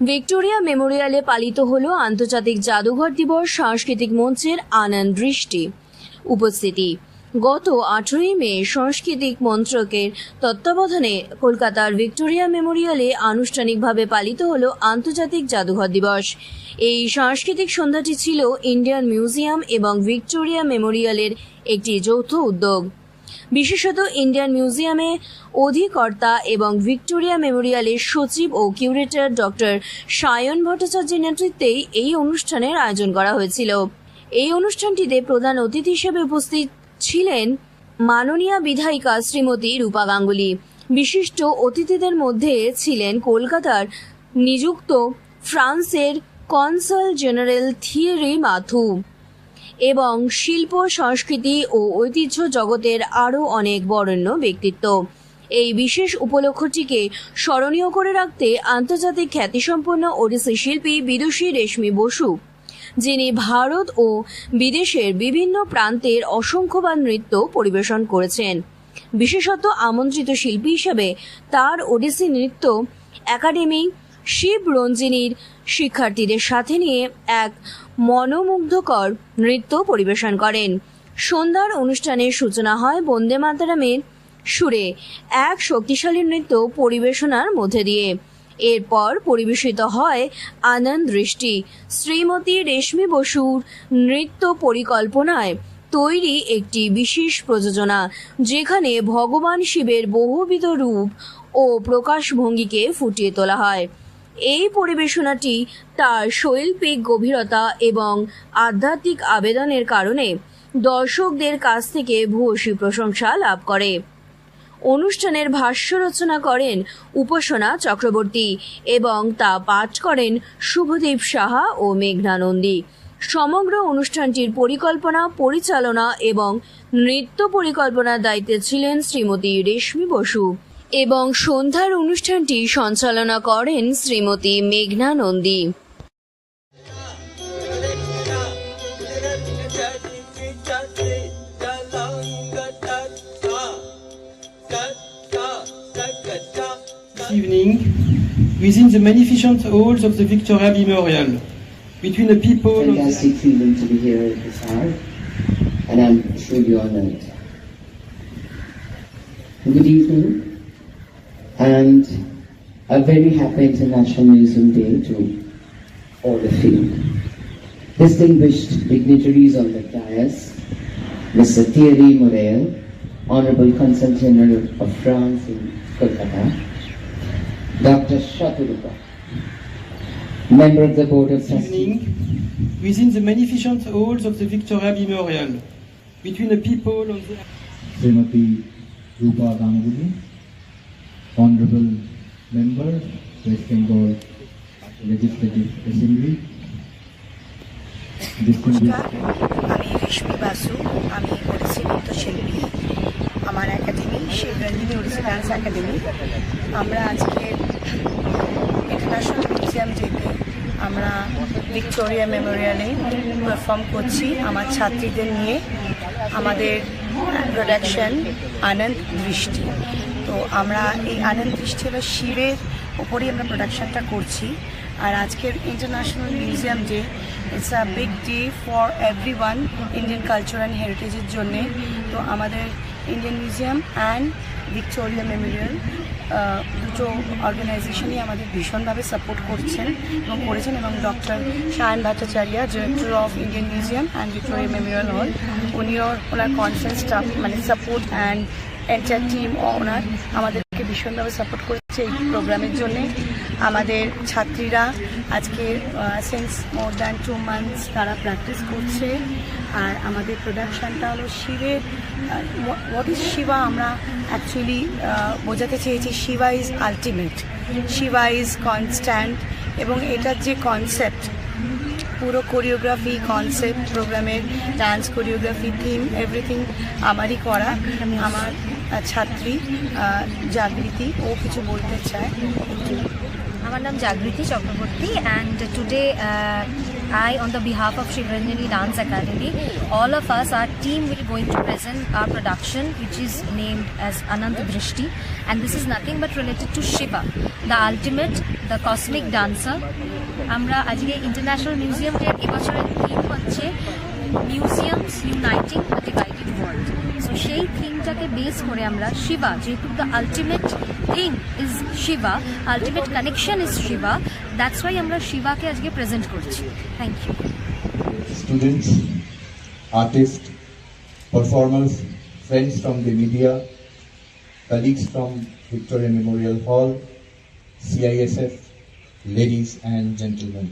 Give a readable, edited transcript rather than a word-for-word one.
Victoria মেমোরিয়ালে পালিত হলো আন্তর্জাতিক জাদুঘর দিবস। সাংস্কৃতিক মঞ্চের আনন্দ দৃষ্টি উপস্থিতি। গত 18 মে সাংস্কৃতিক মন্ত্রকের তত্ত্বাবধানে কলকাতার ভিক্টোরিয়া মেমোরিয়ালে আনুষ্ঠানিকভাবে পালিত হলো আন্তর্জাতিক জাদুঘর দিবস। এই সাংস্কৃতিক সন্ধ্যাটি ছিল ইন্ডিয়ান মিউজিয়াম এবং ভিক্টোরিয়া মেমোরিয়ালের একটি যৌথ উদ্যোগ। বিশেষত ইন্ডিয়ান মিউজিয়ামে অধিকর্তা এবং ভিক্টোরিয়া মেমোরিয়ালের সচিব ও কিউরেটর ডক্টর সায়ন ভট্টাচার্যের নেতৃত্বে এই অনুষ্ঠানের আয়োজন করা হয়েছিল। এই অনুষ্ঠানটিতে প্রধান অতিথি হিসেবে উপস্থিত ছিলেন মাননীয়া বিধায়িকা শ্রীমতী রূপা গাঙ্গুলি। বিশিষ্ট অতিথিদের মধ্যে ছিলেন কলকাতার নিযুক্ত ফ্রান্সের কনসাল জেনারেল থিয়েরি মাথু এবং শিল্প, সংস্কৃতি ও ঐতিহ্য জগতের আরও অনেক বরেণ্য ব্যক্তিত্ব। এই বিশেষ উপলক্ষটিকে স্মরণীয় করে রাখতে আন্তর্জাতিক খ্যাতিসম্পন্ন ওড়িশি শিল্পী বিদুষী রেশমি বসু, যিনি ভারত ও বিদেশের বিভিন্ন প্রান্তের অসংখ্যবার নৃত্য পরিবেশন করেছেন, বিশেষত আমন্ত্রিত শিল্পী হিসেবে তার ওড়িশি নৃত্য একাডেমি শিব রঞ্জিনীর শিক্ষার্থীদের সাথে নিয়ে এক মনোমুগ্ধকর নৃত্য পরিবেশন করেন। সন্ধ্যার অনুষ্ঠানের সূচনা হয় বন্দে মাতরমের সুরে এক শক্তিশালী নৃত্য পরিবেশনার মধ্যে দিয়ে। এরপর পরিবেশিত হয় আনন্দ দৃষ্টি, শ্রীমতী রেশমি বসুর নৃত্য পরিকল্পনায় তৈরি একটি বিশেষ প্রযোজনা, যেখানে ভগবান শিবের বহুবিধ রূপ ও প্রকাশভঙ্গিকে ফুটিয়ে তোলা হয়। এই পরিবেশনাটি তার শৈল্পিক গভীরতা এবং আধ্যাত্মিক আবেদনের কারণে দর্শকদের কাছ থেকে ভূয়সী প্রশংসা লাভ করে। অনুষ্ঠানের ভাষ্য রচনা করেন উপাসনা চক্রবর্তী এবং তা পাঠ করেন শুভদীপ সাহা ও মেঘনা নন্দী। সমগ্র অনুষ্ঠানটির পরিকল্পনা, পরিচালনা এবং নৃত্য পরিকল্পনার দায়িত্বে ছিলেন শ্রীমতী রেশমি বসু এবং সন্ধ্যার অনুষ্ঠানটি সঞ্চালনা করেন শ্রীমতী মেঘনা Nandi. Evening within the magnificent halls of the Victoria Memorial, between the people. Fantastic feeling to be here at this hour, and I'm truly honored. Good evening, and a very happy International Museum Day to all of you. Distinguished dignitaries on the dais, Mr. Thierry Morel, Honorable Consul General of France in Kolkata, Dr. Shaturupa, Member of the Board of Trustees. Evening within the magnificent halls of the Victoria Memorial, between the people of the. Srimati Rupa Ganguly, Honorable Member, West Bengal Legislative Assembly. আমি রেশমি বাসু, আমি ওড়িশি নৃত্যশিল্পী। আমার academy Shiva Ranjini Odissi dance academy. আমরা আজকে international museum ডেতে আমরা Victoria মেমোরিয়ালে perform করছি আমার ছাত্রীদের নিয়ে। আমাদের প্রোডাকশন আনন্দ দৃষ্টি। তো আমরা এই আনন্দ দৃষ্টি হলো শিবের ওপরেই আমরা প্রোডাকশনটা করছি। আর আজকের international museum day, it's a big day for everyone Indian culture and হেরিটেজের জন্যে। তো আমাদের Indian museum and Victoria Memorial দুটো অর্গানাইজেশনই আমাদের ভীষণভাবে সাপোর্ট করছেন এবং doctor Sayan Bhattacharya, director of Indian museum and Victoria Memorial hall, ওনার কনফারেন্স স্টাফ মানে সাপোর্ট অ্যান্ড এন্টার টিম ওনার আমাদেরকে ভীষণভাবে সাপোর্ট করেছে এই প্রোগ্রামের জন্যে। আমাদের ছাত্রীরা আজকে সিন্স মোর দ্যান 2 months তারা প্র্যাকটিস করছে। আর আমাদের প্রোডাকশানটা হলো শিবের হোয়াট ইজ শিবা, আমরা অ্যাকচুয়ালি বোঝাতে চেয়েছি Shiva is ultimate, Shiva is constant. এবং এটার যে কনসেপ্ট, পুরো কোরিওগ্রাফি কনসেপ্ট প্রোগ্রামের, ডান্স কোরিওগ্রাফি, থিম, এভরিথিং আমারই করা। আমার ছাত্রী জাগৃতি ও কিছু বলতে চায়। আমার নাম Jagriti Chakraborty, and today I, on the behalf of Shiv Ranjini Dance Academy, all of us, our team will going to present our production, which is named as Anand Drishti, and this is nothing but related to Shiva, the ultimate, the cosmic dancer. আমরা আজকে international museum day এবছরের theme হচ্ছে museums uniting the divided world. So সেই থিমটাকে base করে আমরা শিবা, যেহেতু the ultimate thing is Shiva, ultimate connection is Shiva, that's why আমরা শিবাকে আজকে প্রেজেন্ট করছি। Thank you. Students, artists, performers, friends from the media, colleagues from Victoria Memorial Hall, CISF, ladies and gentlemen.